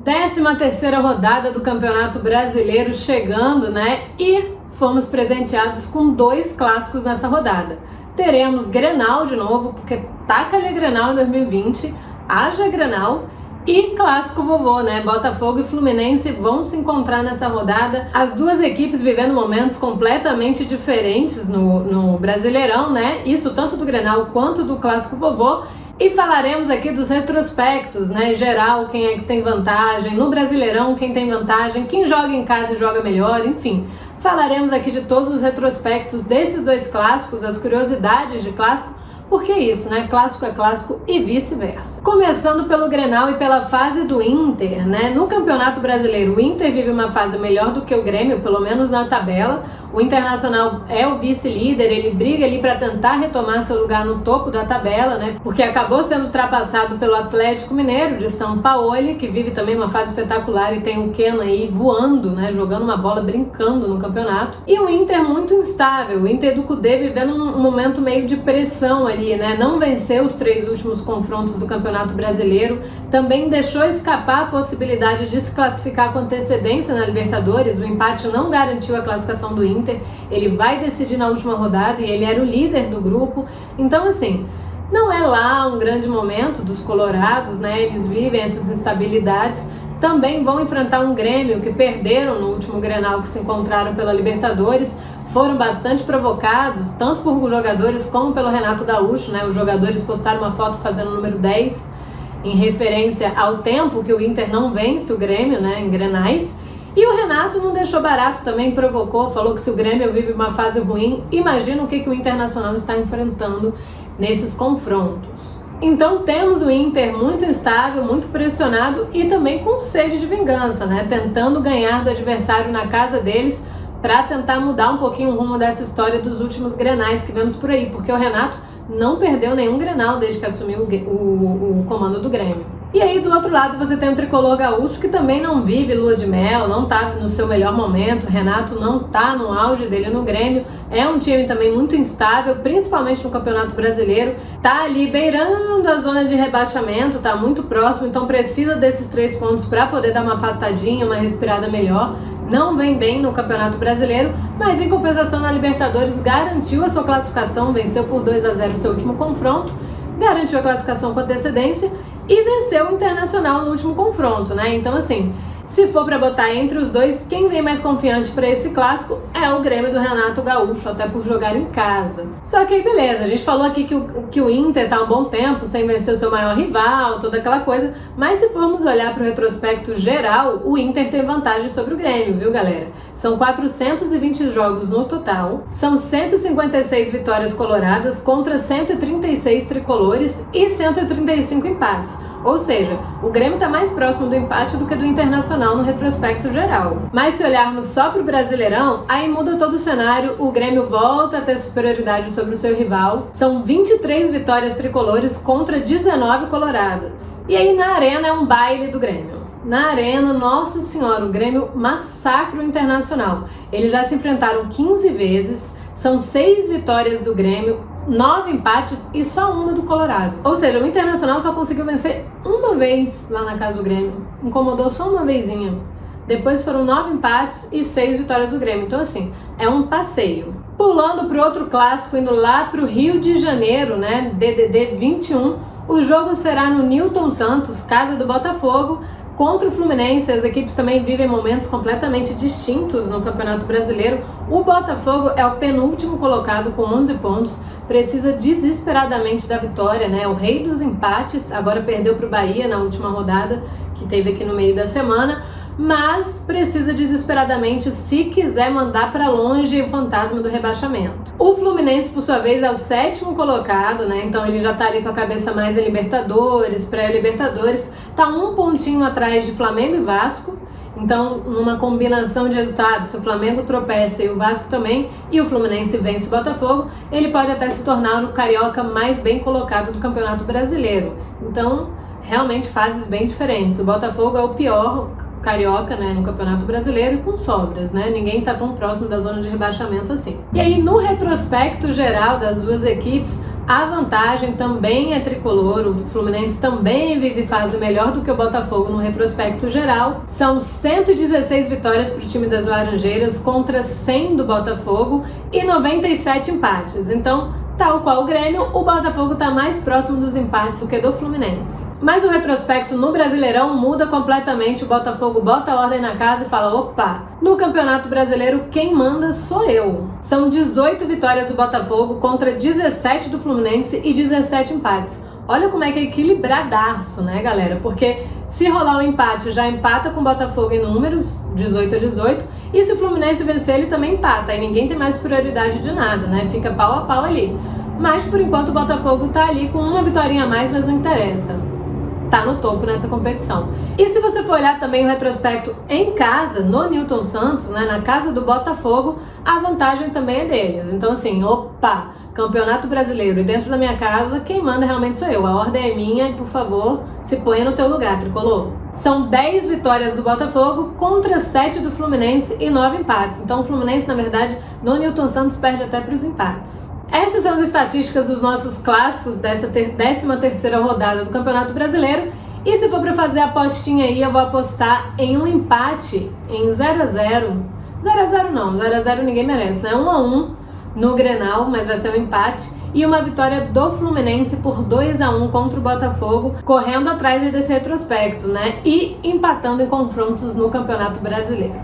13ª rodada do Campeonato Brasileiro chegando, né? E fomos presenteados com 2 clássicos nessa rodada. Teremos Grenal de novo, porque taca-lhe Grenal em 2020, haja Grenal. E clássico vovô, né? Botafogo e Fluminense vão se encontrar nessa rodada. As duas equipes vivendo momentos completamente diferentes no Brasileirão, né? Isso tanto do Grenal quanto do clássico vovô. E falaremos aqui dos retrospectos, né? Geral, quem é que tem vantagem. No Brasileirão, quem tem vantagem. Quem joga em casa e joga melhor, enfim. Falaremos aqui de todos os retrospectos desses 2 clássicos, as curiosidades de clássico. Porque é isso, né? Clássico é clássico e vice-versa. Começando pelo Grenal e pela fase do Inter, né? No Campeonato Brasileiro, o Inter vive uma fase melhor do que o Grêmio, pelo menos na tabela. O Internacional é o vice-líder, ele briga ali para tentar retomar seu lugar no topo da tabela, né? Porque acabou sendo ultrapassado pelo Atlético Mineiro de São Paulo, que vive também uma fase espetacular e tem o Keno aí voando, né? Jogando uma bola, brincando no campeonato. E o Inter muito instável, o Inter do Kudê vivendo um momento meio de pressão ali, né? Não venceu os 3 últimos confrontos do Campeonato Brasileiro, também deixou escapar a possibilidade de se classificar com antecedência na Libertadores. O empate não garantiu a classificação do Inter, ele vai decidir na última rodada e ele era o líder do grupo. Então, assim, não é lá um grande momento dos colorados, né? Eles vivem essas instabilidades. Também vão enfrentar um Grêmio que perderam no último Grenal, que se encontraram pela Libertadores. Foram bastante provocados, tanto por jogadores como pelo Renato Gaúcho, né? Os jogadores postaram uma foto fazendo o número 10, em referência ao tempo que o Inter não vence o Grêmio, né? Em Grenais. E o Renato não deixou barato, também provocou, falou que se o Grêmio vive uma fase ruim, imagina o que o Internacional está enfrentando nesses confrontos. Então temos o Inter muito instável, muito pressionado e também com sede de vingança, né? Tentando ganhar do adversário na casa deles para tentar mudar um pouquinho o rumo dessa história dos últimos Grenais que vemos por aí, porque o Renato não perdeu nenhum Grenal desde que assumiu o comando do Grêmio. E aí do outro lado você tem o tricolor gaúcho que também não vive lua de mel, não tá no seu melhor momento. O Renato não tá no auge dele no Grêmio, é um time também muito instável, principalmente no Campeonato Brasileiro, tá ali beirando a zona de rebaixamento, tá muito próximo, então precisa desses 3 pontos para poder dar uma afastadinha, uma respirada melhor. Não vem bem no Campeonato Brasileiro, mas em compensação na Libertadores garantiu a sua classificação, venceu por 2-0 o seu último confronto, garantiu a classificação com antecedência e venceu o Internacional no último confronto, né? Então, assim, se for para botar entre os dois, quem vem mais confiante para esse clássico é o Grêmio do Renato Gaúcho, até por jogar em casa. Só que aí, beleza, a gente falou aqui que o Inter tá há um bom tempo sem vencer o seu maior rival, toda aquela coisa, mas se formos olhar para o retrospecto geral, o Inter tem vantagem sobre o Grêmio, viu, galera? São 420 jogos no total, são 156 vitórias coloradas contra 136 tricolores e 135 empates. Ou seja, o Grêmio está mais próximo do empate do que do Internacional no retrospecto geral. Mas se olharmos só para o Brasileirão, aí muda todo o cenário, o Grêmio volta a ter superioridade sobre o seu rival. São 23 vitórias tricolores contra 19 coloradas. E aí na Arena é um baile do Grêmio. Na Arena, nossa senhora, o Grêmio massacra o Internacional. Eles já se enfrentaram 15 vezes, são 6 vitórias do Grêmio, 9 empates e só uma do Colorado. Ou seja, o Internacional só conseguiu vencer uma vez lá na casa do Grêmio. Incomodou só uma vezinha. Depois foram 9 empates e 6 vitórias do Grêmio. Então, assim, é um passeio. Pulando pro outro clássico, indo lá pro Rio de Janeiro, né? DDD 21. O jogo será no Newton Santos, casa do Botafogo, contra o Fluminense. As equipes também vivem momentos completamente distintos no Campeonato Brasileiro. O Botafogo é o penúltimo colocado com 11 pontos, precisa desesperadamente da vitória, né? O rei dos empates, agora perdeu para o Bahia na última rodada, que teve aqui no meio da semana, mas precisa desesperadamente se quiser mandar para longe o fantasma do rebaixamento. O Fluminense, por sua vez, é o 7º colocado, né? Então ele já tá ali com a cabeça mais em Libertadores, pré-Libertadores, tá um pontinho atrás de Flamengo e Vasco. Então, numa combinação de resultados, se o Flamengo tropeça e o Vasco também, e o Fluminense vence o Botafogo, ele pode até se tornar o carioca mais bem colocado do Campeonato Brasileiro. Então, realmente fases bem diferentes. O Botafogo é o pior carioca, né, no Campeonato Brasileiro e com sobras, né? Ninguém tá tão próximo da zona de rebaixamento assim. E aí, no retrospecto geral das duas equipes, A vantagem também é tricolor, o Fluminense também vive fase melhor do que o Botafogo no retrospecto geral. São 116 vitórias para o time das Laranjeiras contra 100 do Botafogo e 97 empates. Então, tal qual o Grêmio, o Botafogo está mais próximo dos empates do que do Fluminense. Mas o retrospecto no Brasileirão muda completamente. O Botafogo bota a ordem na casa e fala: opa, no Campeonato Brasileiro quem manda sou eu. São 18 vitórias do Botafogo contra 17 do Fluminense e 17 empates. Olha como é que é equilibradaço, né, galera? Porque se rolar um empate, já empata com o Botafogo em números, 18-18, e se o Fluminense vencer, ele também empata, e ninguém tem mais prioridade de nada, né? Fica pau a pau ali. Mas, por enquanto, o Botafogo tá ali com uma vitória a mais, mas não interessa. Tá no topo nessa competição. E se você for olhar também o retrospecto em casa, no Newton Santos, né, na casa do Botafogo, a vantagem também é deles. Então, assim, opa, Campeonato Brasileiro e dentro da minha casa, quem manda realmente sou eu. A ordem é minha e, por favor, se ponha no teu lugar, tricolor. São 10 vitórias do Botafogo contra 7 do Fluminense e 9 empates. Então o Fluminense, na verdade, no Newton Santos perde até para os empates. Essas são as estatísticas dos nossos clássicos dessa 13ª rodada do Campeonato Brasileiro. E se for para fazer a apostinha aí, eu vou apostar em um empate em 0-0. 0-0 não, 0-0 ninguém merece, né? 1-1 no Grenal, mas vai ser um empate. E uma vitória do Fluminense por 2-1 contra o Botafogo, correndo atrás desse retrospecto, né? E empatando em confrontos no Campeonato Brasileiro.